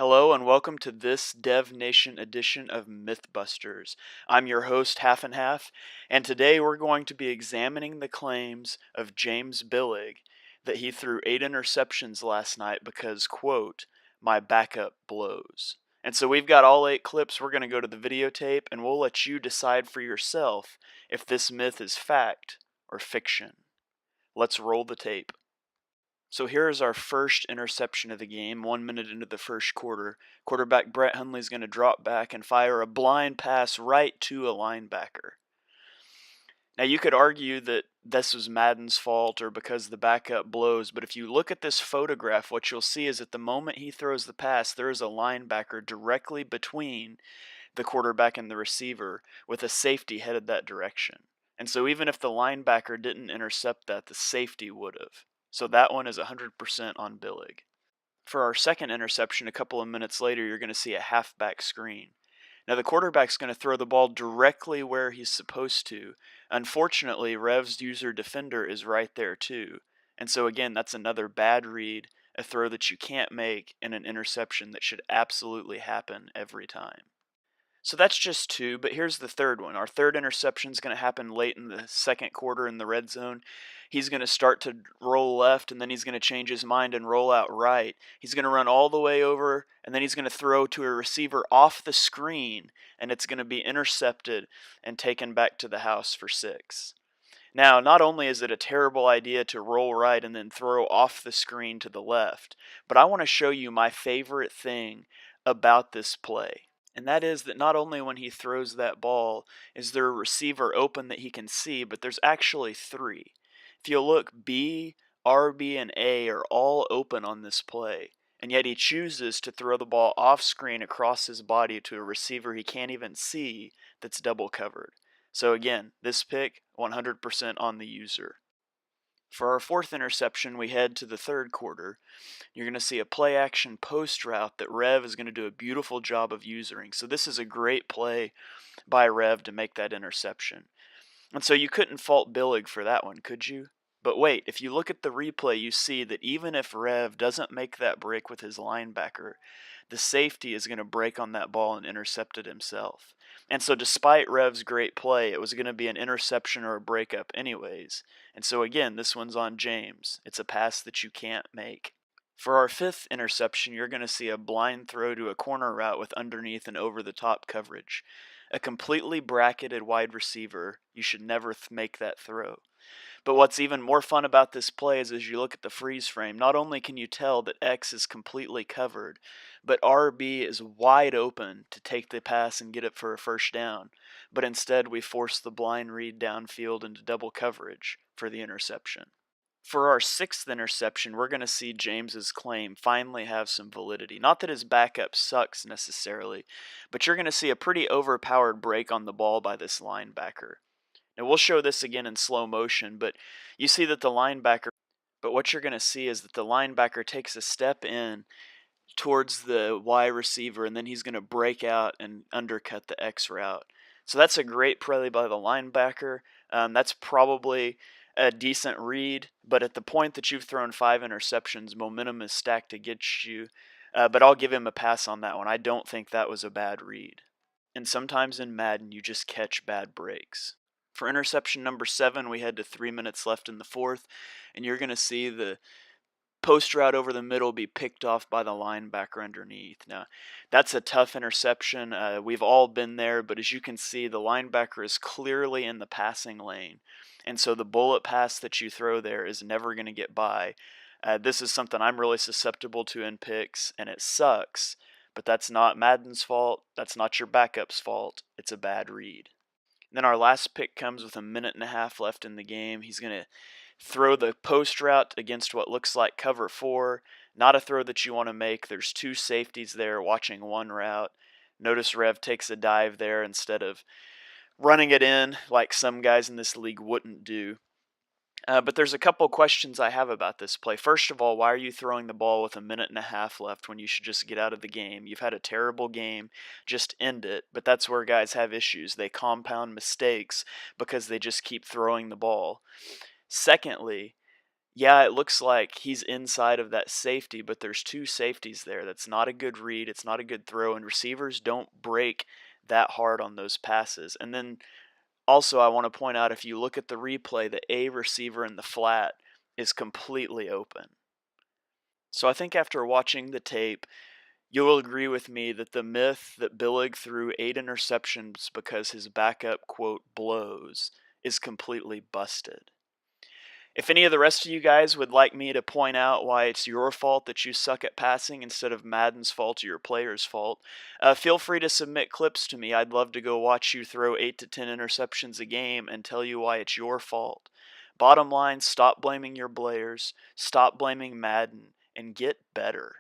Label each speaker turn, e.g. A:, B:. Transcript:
A: Hello and welcome to this Dev Nation edition of Mythbusters. I'm your host, Half and Half, and today we're going to be examining the claims of James Billig that he threw 8 interceptions last night because, quote, my backup blows. And so we've got all 8 clips. We're going to go to the videotape and we'll let you decide for yourself if this myth is fact or fiction. Let's roll the tape. So here is our first interception of the game, 1 minute into the first quarter. Quarterback Brett Hundley is going to drop back and fire a blind pass right to a linebacker. Now you could argue that this was Madden's fault or because the backup blows, but if you look at this photograph, what you'll see is at the moment he throws the pass, there is a linebacker directly between the quarterback and the receiver with a safety headed that direction. And so even if the linebacker didn't intercept that, the safety would have. So that one is 100% on Billig. For our second interception, a couple of minutes later, you're going to see a halfback screen. Now the quarterback's going to throw the ball directly where he's supposed to. Unfortunately, Rev's user defender is right there too. And so again, that's another bad read, a throw that you can't make, and an interception that should absolutely happen every time. So that's just 2, but here's the third one. Our third interception is going to happen late in the second quarter in the red zone. He's going to start to roll left, and then he's going to change his mind and roll out right. He's going to run all the way over, and then he's going to throw to a receiver off the screen, and it's going to be intercepted and taken back to the house for 6. Now, not only is it a terrible idea to roll right and then throw off the screen to the left, but I want to show you my favorite thing about this play. And that is that not only when he throws that ball is there a receiver open that he can see, but there's actually 3. If you look, B, RB, and A are all open on this play, and yet he chooses to throw the ball off screen across his body to a receiver he can't even see that's double covered. So again, this pick, 100% on the user. For our fourth interception, we head to the third quarter. You're going to see a play action post route that Rev is going to do a beautiful job of using. So this is a great play by Rev to make that interception. And so you couldn't fault Billig for that one, could you? But wait, if you look at the replay, you see that even if Rev doesn't make that break with his linebacker, the safety is going to break on that ball and intercept it himself. And so despite Rev's great play, it was going to be an interception or a breakup anyways. And so again, this one's on James. It's a pass that you can't make. For our fifth interception, you're going to see a blind throw to a corner route with underneath and over the top coverage. A completely bracketed wide receiver, you should never make that throw. But what's even more fun about this play is as you look at the freeze frame, not only can you tell that X is completely covered, but RB is wide open to take the pass and get it for a first down. But instead we force the blind read downfield into double coverage for the interception. For our sixth interception, we're going to see James's claim finally have some validity. Not that his backup sucks necessarily, but you're going to see a pretty overpowered break on the ball by this linebacker. Now we'll show this again in slow motion, but you see that what you're going to see is that the linebacker takes a step in towards the Y receiver, and then he's going to break out and undercut the X route. So that's a great play by the linebacker. That's probably a decent read, but at the point that you've thrown 5 interceptions, momentum is stacked against you. But I'll give him a pass on that one. I don't think that was a bad read. And sometimes in Madden, you just catch bad breaks. For interception number 7, we head to 3 minutes left in the fourth, and you're going to see the post route over the middle be picked off by the linebacker underneath. Now, that's a tough interception. We've all been there, but as you can see, the linebacker is clearly in the passing lane. And so the bullet pass that you throw there is never going to get by. This is something I'm really susceptible to in picks, and it sucks. But that's not Madden's fault. That's not your backup's fault. It's a bad read. And then our last pick comes with 1.5 minutes left in the game. He's going to throw the post route against what looks like cover 4. Not a throw that you want to make. There's 2 safeties there watching one route. Notice Rev takes a dive there instead of running it in like some guys in this league wouldn't do. But there's a couple questions I have about this play. First of all, why are you throwing the ball with 1.5 minutes left when you should just get out of the game? You've had a terrible game, just end it. But that's where guys have issues. They compound mistakes because they just keep throwing the ball. Secondly, Yeah, it looks like he's inside of that safety, but there's two safeties there. That's not a good read. It's not a good throw, and receivers don't break that hard on those passes. And then also, I want to point out if you look at the replay, the A receiver in the flat is completely open. So I think after watching the tape, you'll agree with me that the myth that Billig threw 8 interceptions because his backup, quote, blows, is completely busted. If any of the rest of you guys would like me to point out why it's your fault that you suck at passing instead of Madden's fault or your player's fault, feel free to submit clips to me. I'd love to go watch you throw 8 to 10 interceptions a game and tell you why it's your fault. Bottom line, stop blaming your players, stop blaming Madden, and get better.